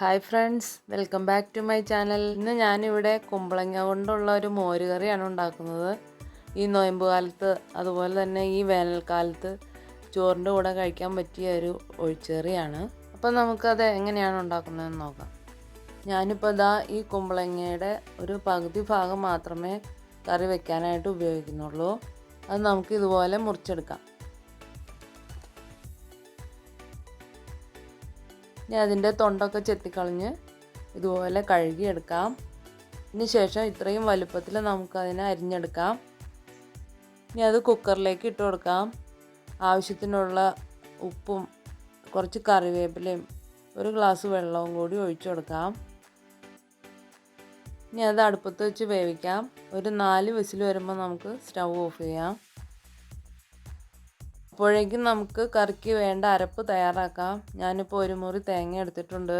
Hi friends, welcome back to my channel. ഇന്ന് ഞാനിവിടെ കുമ്പളങ്ങ കൊണ്ടുള്ള ഒരു മോര് കറിയാണ് ഉണ്ടാക്കുന്നത്. ഈ നോയമ്പ് കാലത്ത് അതുപോലെ തന്നെ ഈ വേനൽക്കാലത്ത് ചോറിൻ്റെ കൂടെ കഴിക്കാൻ പറ്റിയ ഒരു ഒഴിച്ചുകറിയാണ്. അപ്പം നമുക്കത് എങ്ങനെയാണ് ഉണ്ടാക്കുന്നതെന്ന് നോക്കാം. ഞാനിപ്പോൾ ഈ കുമ്പളങ്ങയുടെ ഒരു പകുതി ഭാഗം മാത്രമേ കറി വെക്കാനായിട്ട് ഉപയോഗിക്കുന്നുള്ളൂ. അത് നമുക്ക് ഇതുപോലെ മുറിച്ചെടുക്കാം. ഇനി അതിൻ്റെ തൊണ്ടൊക്കെ ചെത്തിക്കളഞ്ഞ് ഇതുപോലെ കഴുകിയെടുക്കാം. ഇതിന് ശേഷം ഇത്രയും വലുപ്പത്തിൽ നമുക്കതിനെ അരിഞ്ഞെടുക്കാം. ഇനി അത് കുക്കറിലേക്ക് ഇട്ട് കൊടുക്കാം. ആവശ്യത്തിനുള്ള ഉപ്പും കുറച്ച് കറിവേപ്പിലയും ഒരു ഗ്ലാസ് വെള്ളവും കൂടി ഒഴിച്ചു കൊടുക്കാം. ഇനി അത് അടുപ്പത്ത് വെച്ച് വേവിക്കാം. ഒരു 4 വിസിൽ വരുമ്പോൾ നമുക്ക് സ്റ്റൗ ഓഫ് ചെയ്യാം. അപ്പോഴേക്കും നമുക്ക് കറിക്ക് വേണ്ട അരപ്പ് തയ്യാറാക്കാം. ഞാനിപ്പോൾ ഒരു മുറി തേങ്ങ എടുത്തിട്ടുണ്ട്.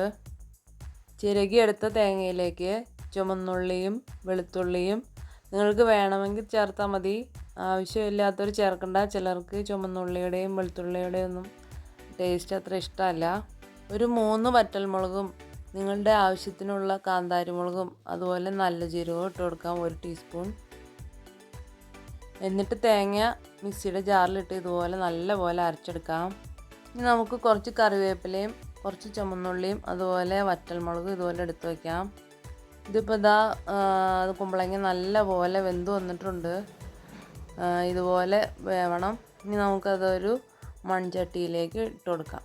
ചിരകിയെടുത്ത തേങ്ങയിലേക്ക് ചുമന്നുള്ളിയും വെളുത്തുള്ളിയും നിങ്ങൾക്ക് വേണമെങ്കിൽ ചേർത്താൽ മതി. ആവശ്യമില്ലാത്തവർ ചേർക്കണ്ട. ചിലർക്ക് ചുമന്നുള്ളിയുടെയും വെളുത്തുള്ളിയുടെയും ഒന്നും ടേസ്റ്റ് അത്ര ഇഷ്ടമല്ല. ഒരു 3 വറ്റൽമുളകും നിങ്ങളുടെ ആവശ്യത്തിനുള്ള കാന്താരിമുളകും അതുപോലെ നല്ല ജീരകവും ഇട്ട് കൊടുക്കാം, 1 ടീസ്പൂൺ. എന്നിട്ട് തേങ്ങ മിക്സിയുടെ ജാറിലിട്ട് ഇതുപോലെ നല്ലപോലെ അരച്ചെടുക്കാം. ഇനി നമുക്ക് കുറച്ച് കറിവേപ്പിലയും കുറച്ച് ചുമന്നുള്ളിയും അതുപോലെ വറ്റൽമുളകും ഇതുപോലെ എടുത്ത് വയ്ക്കാം. ഇതിപ്പോൾ കുമ്പളങ്ങ നല്ലപോലെ വെന്ത് വന്നിട്ടുണ്ട്. ഇതുപോലെ വേവണം. ഇനി നമുക്കതൊരു മൺചട്ടിയിലേക്ക് ഇട്ട് കൊടുക്കാം.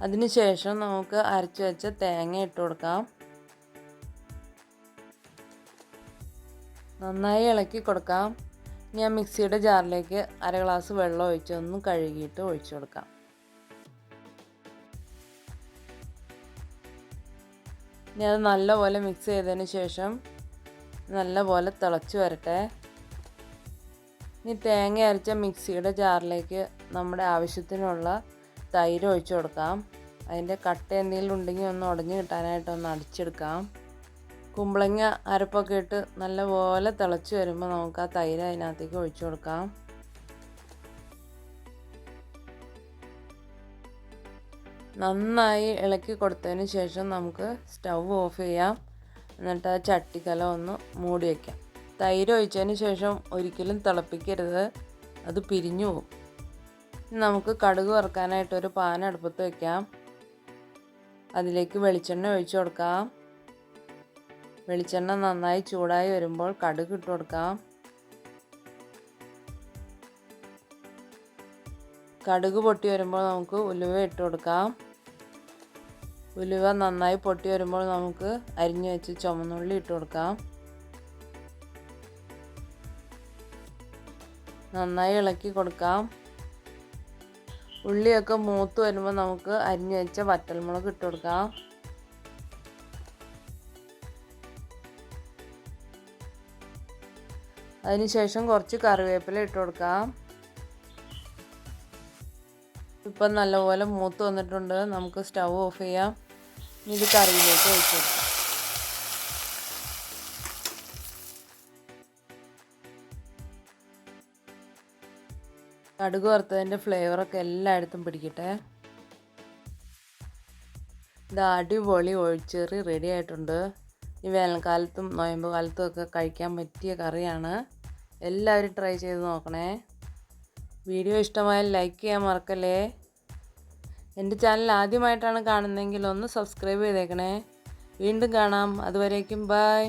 അതിനുശേഷം നമുക്ക് അരച്ച് വെച്ച തേങ്ങ ഇട്ട് കൊടുക്കാം. നന്നായി ഇളക്കി കൊടുക്കാം. ഞാൻ മിക്സിയുടെ ജാറിലേക്ക് 1/2 ഗ്ലാസ് വെള്ളം ഒഴിച്ച് ഒന്ന് കഴുകിയിട്ട് ഒഴിച്ചു കൊടുക്കാം. ഇനി അത് നല്ലപോലെ മിക്സ് ചെയ്തതിന് ശേഷം നല്ലപോലെ തിളച്ച് വരട്ടെ. ഇനി തേങ്ങ അരച്ച മിക്സിയുടെ ജാറിലേക്ക് നമ്മുടെ ആവശ്യത്തിനുള്ള തൈര് ഒഴിച്ചു കൊടുക്കാം. അതിൻ്റെ കട്ട എന്തെങ്കിലും ഉണ്ടെങ്കിൽ ഒന്ന് ഉടഞ്ഞ് കിട്ടാനായിട്ടൊന്ന് അടിച്ചെടുക്കാം. കുമ്പളങ്ങ അരപ്പൊക്കെ ഇട്ട് നല്ലപോലെ തിളച്ച് വരുമ്പോൾ നമുക്ക് ആ തൈര് അതിനകത്തേക്ക് ഒഴിച്ചു കൊടുക്കാം. നന്നായി ഇളക്കി കൊടുത്തതിന് ശേഷം നമുക്ക് സ്റ്റൗ ഓഫ് ചെയ്യാം. എന്നിട്ട് ആ ചട്ടിക്കലം ഒന്ന് മൂടി വയ്ക്കാം. തൈര് ഒഴിച്ചതിന് ശേഷം ഒരിക്കലും തിളപ്പിക്കരുത്, അത് പിരിഞ്ഞു പോകും. നമുക്ക് കടുക് വറുക്കാനായിട്ടൊരു പാൻ അടുപ്പത്ത് വയ്ക്കാം. അതിലേക്ക് വെളിച്ചെണ്ണ ഒഴിച്ചു കൊടുക്കാം. വെളിച്ചെണ്ണ നന്നായി ചൂടായി വരുമ്പോൾ കടുക് ഇട്ട് കൊടുക്കാം. കടുക് പൊട്ടി വരുമ്പോൾ നമുക്ക് ഉലുവ ഇട്ട് കൊടുക്കാം. ഉലുവ നന്നായി പൊട്ടി വരുമ്പോൾ നമുക്ക് അരിഞ്ഞു വെച്ച് ചുമന്നുള്ളി ഇട്ട് കൊടുക്കാം. നന്നായി ഇളക്കി കൊടുക്കാം. ഉള്ളിയൊക്കെ മൂത്ത് വരുമ്പോൾ നമുക്ക് അരിഞ്ഞു വെച്ച വറ്റൽമുളക് ഇട്ട് കൊടുക്കാം. അതിനുശേഷം കുറച്ച് കറിവേപ്പില ഇട്ട് കൊടുക്കാം. ഇപ്പം നല്ലപോലെ മൂത്ത് വന്നിട്ടുണ്ട്. നമുക്ക് സ്റ്റൗ ഓഫ് ചെയ്യാം. ഇത് കറിയിലേക്ക് ഒഴിച്ച് കൊടുക്കാം. കടുക് വറുത്തതിൻ്റെ ഫ്ലേവറൊക്കെ എല്ലായിടത്തും പിടിക്കട്ടെ. ഇത് അടിപൊളി ഒഴിച്ചേറി റെഡി ആയിട്ടുണ്ട്. ഈ വേനൽക്കാലത്തും നോയമ്പ് കാലത്തും ഒക്കെ കഴിക്കാൻ പറ്റിയ കറിയാണ്. എല്ലാവരും ട്രൈ ചെയ്ത് നോക്കണേ. വീഡിയോ ഇഷ്ടമായാൽ ലൈക്ക് ചെയ്യാൻ മറക്കല്ലേ. എൻ്റെ ചാനൽ ആദ്യമായിട്ടാണ് കാണുന്നതെങ്കിൽ ഒന്ന് സബ്സ്ക്രൈബ് ചെയ്തേക്കണേ. വീണ്ടും കാണാം. അതുവരേക്കും ബൈ.